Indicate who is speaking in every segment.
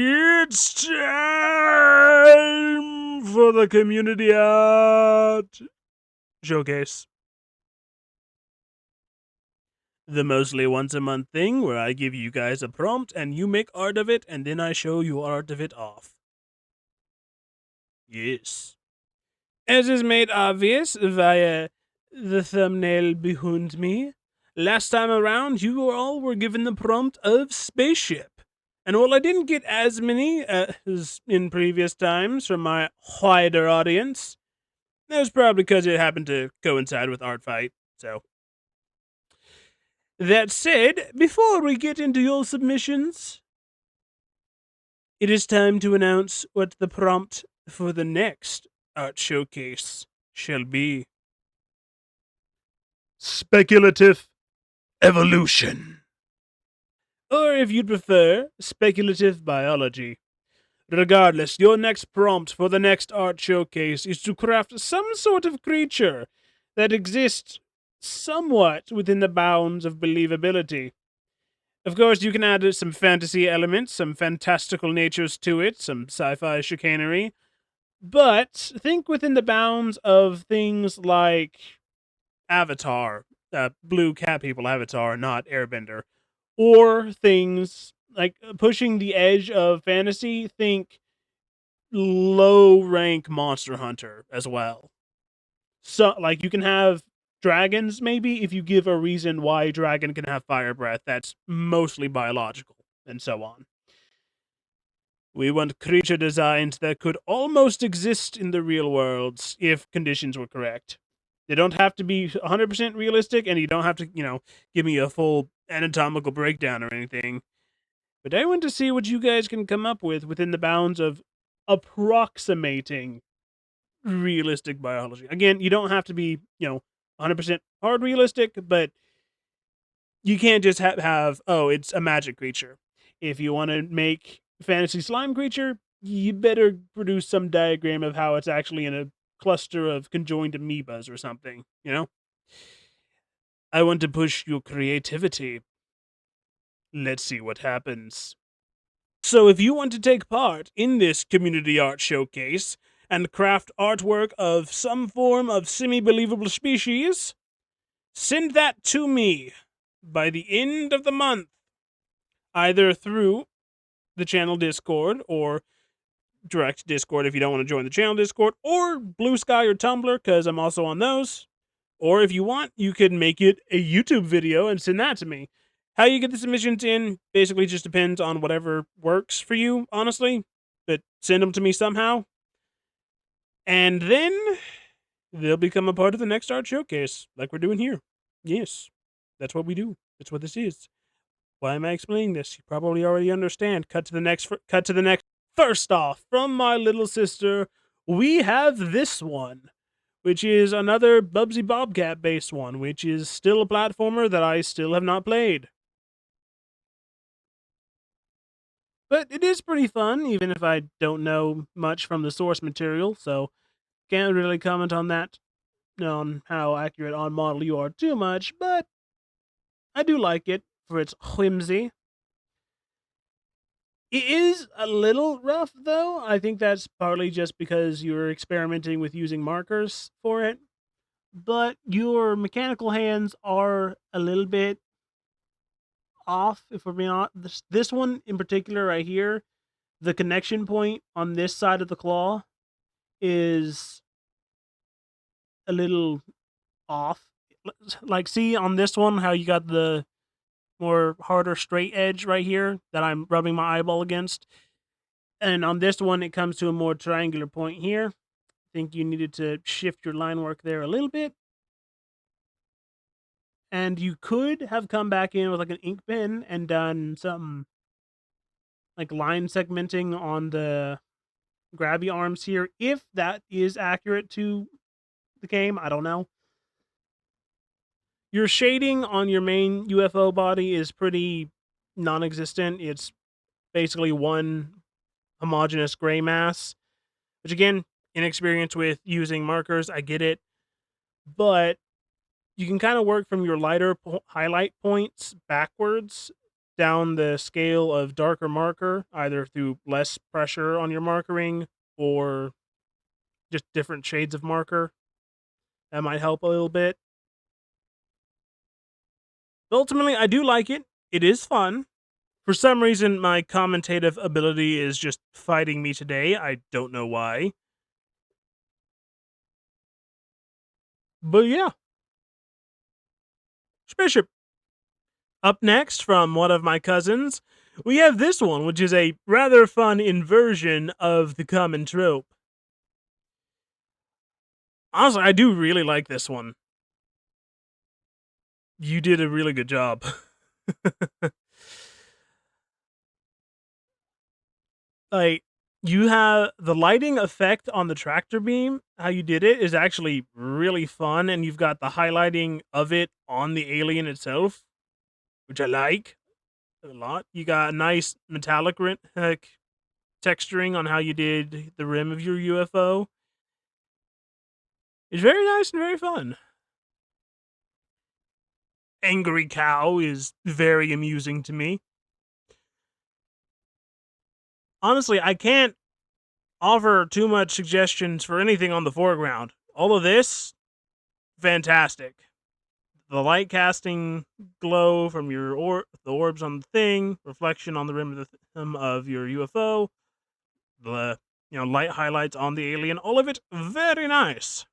Speaker 1: It's time for the community art showcase. The mostly once a month thing where I give you guys a prompt and you make art of it and then I show you art of it off. Yes. As is made obvious via the thumbnail behind me, last time around you all were given the prompt of Spaceship. And while I didn't get as many as in previous times from my wider audience, that was probably because it happened to coincide with Art Fight. So, that said, before we get into your submissions, it is time to announce what the prompt for the next art showcase shall be. Speculative evolution. Or if you'd prefer, speculative biology. Regardless, your next prompt for the next art showcase is to craft some sort of creature that exists somewhat within the bounds of believability. Of course, you can add some fantasy elements, some fantastical natures to it, some sci fi chicanery, but think within the bounds of things like Avatar, Blue Cat People Avatar, not Airbender, or things like pushing the edge of fantasy, think low rank Monster Hunter as well. So, like, you can have dragons, maybe, if you give a reason why a dragon can have fire breath that's mostly biological, and so on. We want creature designs that could almost exist in the real world if conditions were correct. They don't have to be 100% realistic, and you don't have to, give me a full anatomical breakdown or anything. But I want to see what you guys can come up with within the bounds of approximating realistic biology. Again, you don't have to be, 100% hard realistic, but you can't just have, oh, it's a magic creature. If you want to make fantasy slime creature, you better produce some diagram of how it's actually in a cluster of conjoined amoebas or something, I want to push your creativity. Let's see what happens. So if you want to take part in this community art showcase and craft artwork of some form of semi-believable species, send that to me by the end of the month, either through the channel Discord or direct Discord if you don't want to join the channel Discord, or Blue Sky or Tumblr because I'm also on those. Or if you want, you can make it a YouTube video and send that to me. How you get the submissions in basically just depends on whatever works for you, honestly. But send them to me somehow. And then they'll become a part of the next art showcase, like we're doing here. Yes, that's what we do. That's what this is. Why am I explaining this? You probably already understand. Cut to the next. First off, from my little sister, we have this one, which is another Bubsy Bobcat based one, which is still a platformer that I still have not played. But it is pretty fun, even if I don't know much from the source material, so can't really comment on that, on how accurate on model you are too much, but I do like it for its whimsy. It is a little rough, though. I think that's partly just because you're experimenting with using markers for it. But your mechanical hands are a little bit off, if we're being honest. This one in particular, right here, the connection point on this side of the claw is a little off. Like, see on this one how you got the more harder straight edge right here that I'm rubbing my eyeball against. And on this one, it comes to a more triangular point here. I think you needed to shift your line work there a little bit. And you could have come back in with like an ink pen and done some like line segmenting on the grabby arms here, if that is accurate to the game. I don't know. Your shading on your main UFO body is pretty non-existent. It's basically one homogeneous gray mass, which again, inexperience with using markers, I get it, but you can kind of work from your lighter highlight points backwards down the scale of darker marker, either through less pressure on your markering or just different shades of marker. That might help a little bit. But ultimately, I do like it. It is fun. For some reason, my commentative ability is just fighting me today. I don't know why. But yeah, Spaceship. Up next, from one of my cousins, we have this one, which is a rather fun inversion of the common trope. Honestly, I do really like this one. You did a really good job. Like, you have the lighting effect on the tractor beam, how you did it is actually really fun, and you've got the highlighting of it on the alien itself, which I like a lot. You got a nice metallic texturing on how you did the rim of your UFO. It's very nice and very fun. Angry Cow is very amusing to me. Honestly, I can't offer too much suggestions for anything on the foreground. All of this, fantastic. The light casting glow from the orbs on the thing, reflection on the rim of your UFO, the light highlights on the alien, all of it very nice.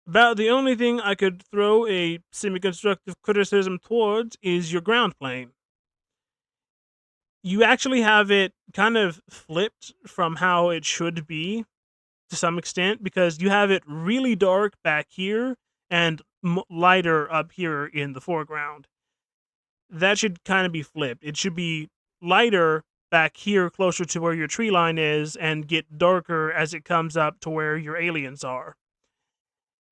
Speaker 1: About the only thing I could throw a semi-constructive criticism towards is your ground plane. You actually have it kind of flipped from how it should be to some extent, because you have it really dark back here and lighter up here in the foreground. That should kind of be flipped. It should be lighter back here closer to where your tree line is and get darker as it comes up to where your aliens are.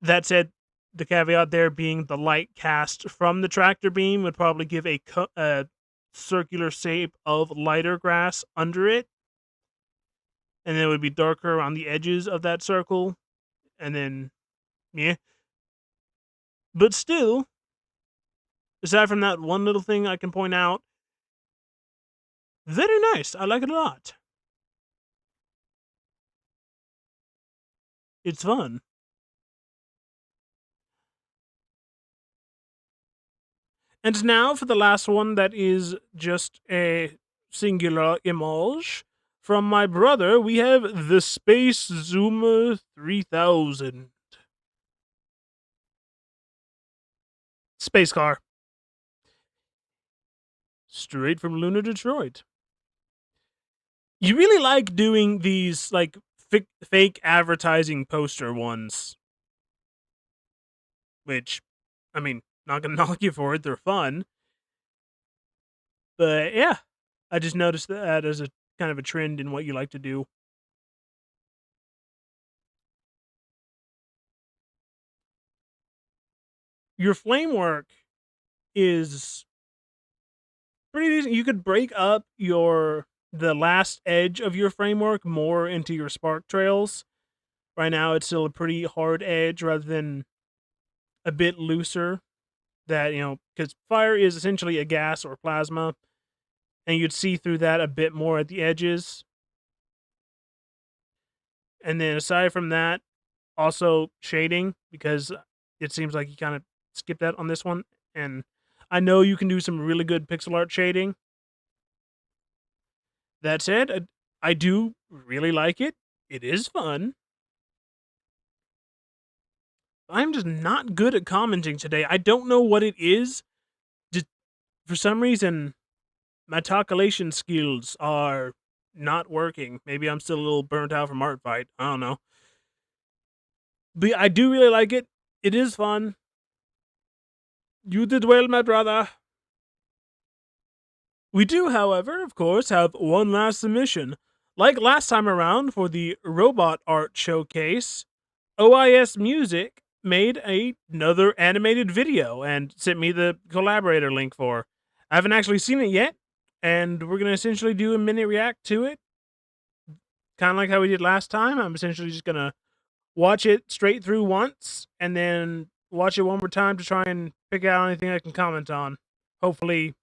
Speaker 1: That said, the caveat there being the light cast from the tractor beam would probably give a circular shape of lighter grass under it, and then it would be darker around the edges of that circle, and then, yeah. But still, aside from that one little thing I can point out, very nice. I like it a lot. It's fun. And now for the last one that is just a singular image. From my brother, we have the Space Zoomer 3000. Space car. Straight from Lunar Detroit. You really like doing these, like, fake advertising poster ones. Which, I mean, not gonna knock you for it, they're fun. But yeah, I just noticed that as a kind of a trend in what you like to do. Your flame work is pretty decent. You could break up the last edge of your framework more into your spark trails. Right now, it's still a pretty hard edge rather than a bit looser. That, because fire is essentially a gas or plasma, and you'd see through that a bit more at the edges. And then aside from that, also shading, because it seems like you kind of skipped that on this one. And I know you can do some really good pixel art shading. That said, I do really like it. It is fun. I'm just not good at commenting today. I don't know what it is. Just for some reason, my talculation skills are not working. Maybe I'm still a little burnt out from Art Fight. I don't know. But I do really like it. It is fun. You did well, my brother. We do, however, of course, have one last submission. Like last time around for the robot art showcase, OIS Music made another animated video and sent me the collaborator link for. I haven't actually seen it yet, and we're going to essentially do a mini react to it. Kind of like how we did last time. I'm essentially just going to watch it straight through once, and then watch it one more time to try and pick out anything I can comment on. Hopefully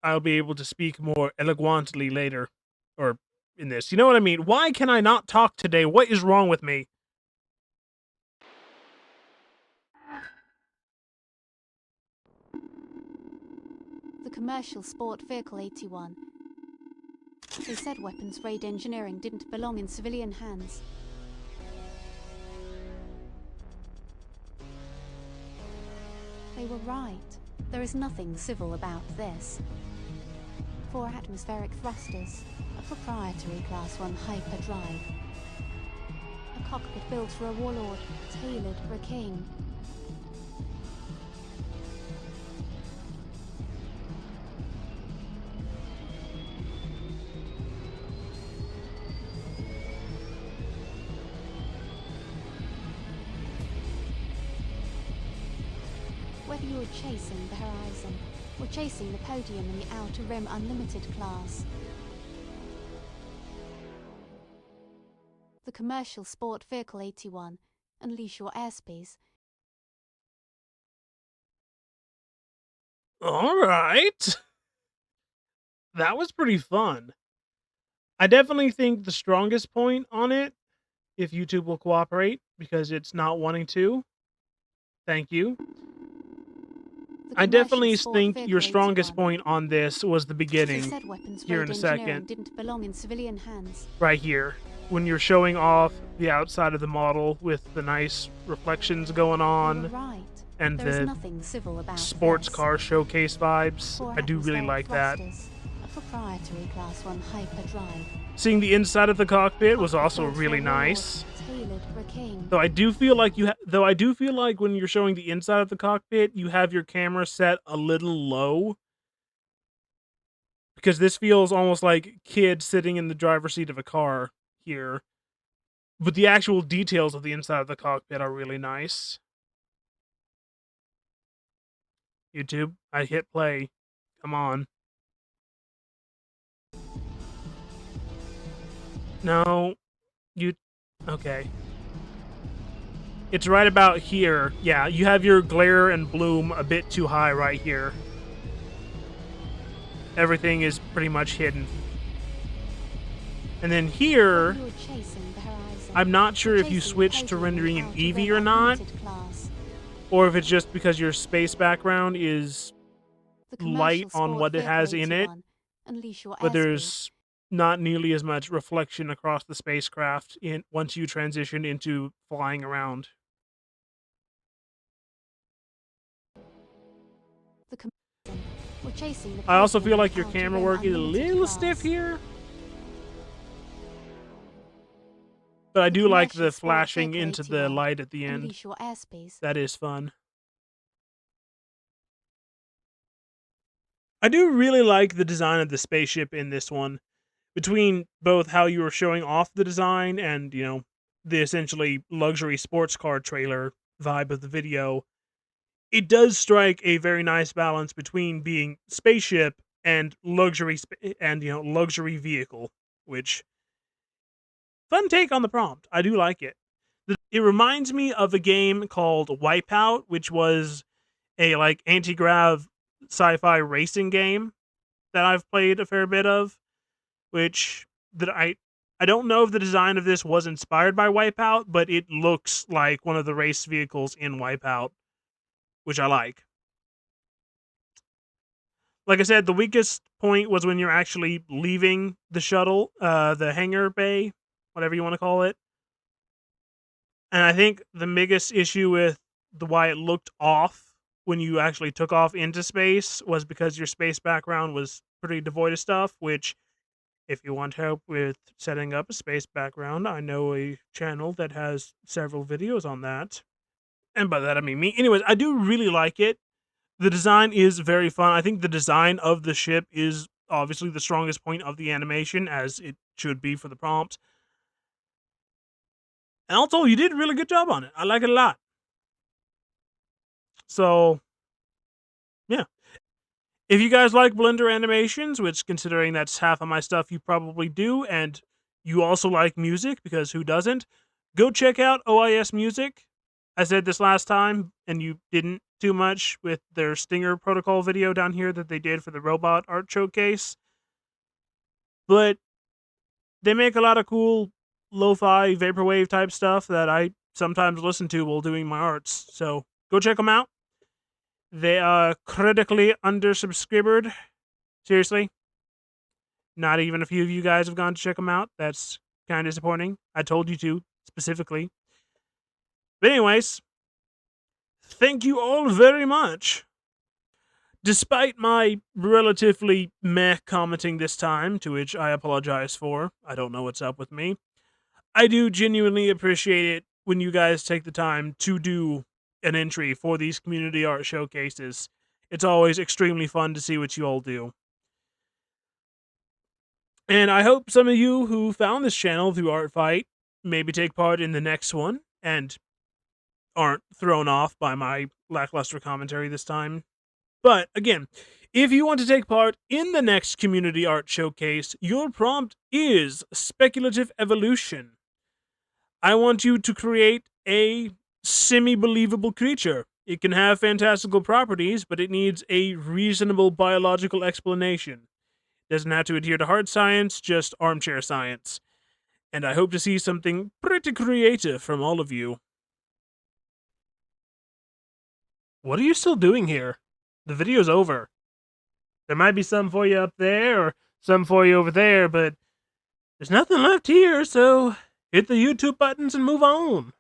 Speaker 1: I'll be able to speak more eloquently later. Or in this. You know what I mean? Why can I not talk today? What is wrong with me?
Speaker 2: The commercial sport vehicle 81. They said weapons grade engineering didn't belong in civilian hands. They were right. There is nothing civil about this. 4 atmospheric thrusters, a proprietary Class 1 hyperdrive. A cockpit built for a warlord, tailored for a king. Whether you were chasing the horizon or chasing the podium in the Outer Rim Unlimited class, the commercial sport vehicle 81, unleash your airspace.
Speaker 1: All right. That was pretty fun. I definitely think the strongest point on it, if YouTube will cooperate, because it's not wanting to. Thank you.
Speaker 2: The
Speaker 1: I
Speaker 2: commercial
Speaker 1: definitely
Speaker 2: sport
Speaker 1: think your
Speaker 2: vehicle
Speaker 1: strongest
Speaker 2: 81.
Speaker 1: point on this was the
Speaker 2: They
Speaker 1: beginning,
Speaker 2: said weapons
Speaker 1: here
Speaker 2: grade
Speaker 1: in a
Speaker 2: engineering
Speaker 1: second,
Speaker 2: didn't belong in civilian hands.
Speaker 1: right here. When you're showing off the outside of the model with the nice reflections going
Speaker 2: They were
Speaker 1: on
Speaker 2: right.
Speaker 1: and
Speaker 2: There is
Speaker 1: the
Speaker 2: nothing civil about
Speaker 1: sports
Speaker 2: this.
Speaker 1: car showcase vibes.
Speaker 2: 4
Speaker 1: I do really
Speaker 2: atmospheric
Speaker 1: like that.
Speaker 2: thrusters, a proprietary Class 1 hyperdrive.
Speaker 1: Seeing the inside of the cockpit was
Speaker 2: Cockpit
Speaker 1: also
Speaker 2: built for
Speaker 1: really
Speaker 2: a warlord,
Speaker 1: nice.
Speaker 2: tailored for a king.
Speaker 1: Though I do feel like I do feel like when you're showing the inside of the cockpit, you have your camera set a little low. Because this feels almost like kids sitting in the driver's seat of a car here. But the actual details of the inside of the cockpit are really nice. YouTube, I hit play. Come on. No, you... Okay. It's right about here. Yeah, you have your glare and bloom a bit too high right here. Everything is pretty much hidden. And then here,
Speaker 2: Whether you were chasing the horizon
Speaker 1: I'm not sure
Speaker 2: or
Speaker 1: if you
Speaker 2: chasing the
Speaker 1: switch to
Speaker 2: podium in
Speaker 1: rendering
Speaker 2: the
Speaker 1: an
Speaker 2: Outer
Speaker 1: Eevee
Speaker 2: Rim
Speaker 1: or not,
Speaker 2: Unlimited class,
Speaker 1: or if it's just because your space background is
Speaker 2: the
Speaker 1: light
Speaker 2: commercial
Speaker 1: on
Speaker 2: sport
Speaker 1: what it
Speaker 2: vehicle
Speaker 1: has in it,
Speaker 2: 81, unleash your
Speaker 1: but
Speaker 2: airspeed.
Speaker 1: there's not nearly as much reflection across the spacecraft once you transition into flying around.
Speaker 2: The or chasing the
Speaker 1: I also
Speaker 2: podium
Speaker 1: feel
Speaker 2: in
Speaker 1: like
Speaker 2: the
Speaker 1: your
Speaker 2: Outer
Speaker 1: camera
Speaker 2: Rim
Speaker 1: work is a
Speaker 2: Unlimited
Speaker 1: little
Speaker 2: class.
Speaker 1: stiff here. But I
Speaker 2: The
Speaker 1: do like
Speaker 2: commercial
Speaker 1: the
Speaker 2: sport
Speaker 1: flashing
Speaker 2: vehicle
Speaker 1: into the
Speaker 2: 81,
Speaker 1: light at the end.
Speaker 2: unleash your airspace.
Speaker 1: That is fun. I do really like the design of the spaceship in this one. Between both how you were showing off the design and, the essentially luxury sports car trailer vibe of the video, it does strike a very nice balance between being spaceship and luxury luxury vehicle, which fun take on the prompt. I do like it. It reminds me of a game called Wipeout, which was a anti-grav sci-fi racing game that I've played a fair bit of, which that I don't know if the design of this was inspired by Wipeout, but it looks like one of the race vehicles in Wipeout, which I like. Like I said, the weakest point was when you're actually leaving the shuttle, the hangar bay, whatever you want to call it. And I think the biggest issue with why it looked off when you actually took off into space was because your space background was pretty devoid of stuff, which, if you want help with setting up a space background, I know a channel that has several videos on that. And by that I mean me. Anyways, I do really like it. The design is very fun. I think the design of the ship is obviously the strongest point of the animation, as it should be for the prompt. And also, you did a really good job on it. I like it a lot. So, yeah. If you guys like Blender animations, which considering that's half of my stuff you probably do, and you also like music, because who doesn't, go check out OIS Music. I said this last time, and you didn't too much with their Stinger Protocol video down here that they did for the robot art showcase. But they make a lot of cool lo-fi vaporwave type stuff that I sometimes listen to while doing my arts. So go check them out. They are critically undersubscribed. Seriously. Not even a few of you guys have gone to check them out. That's kind of disappointing. I told you to, specifically. But anyways, thank you all very much. Despite my relatively meh commenting this time, to which I apologize for, I don't know what's up with me, I do genuinely appreciate it when you guys take the time to do an entry for these community art showcases. It's always extremely fun to see what you all do. And I hope some of you who found this channel through Art Fight maybe take part in the next one and aren't thrown off by my lackluster commentary this time. But again, if you want to take part in the next community art showcase, your prompt is speculative evolution. I want you to create a semi-believable creature. It can have fantastical properties, but it needs a reasonable biological explanation. Doesn't have to adhere to hard science, just armchair science. And I hope to see something pretty creative from all of you. What are you still doing here? The video's over. There might be some for you up there, or some for you over there, but there's nothing left here, so hit the YouTube buttons and move on.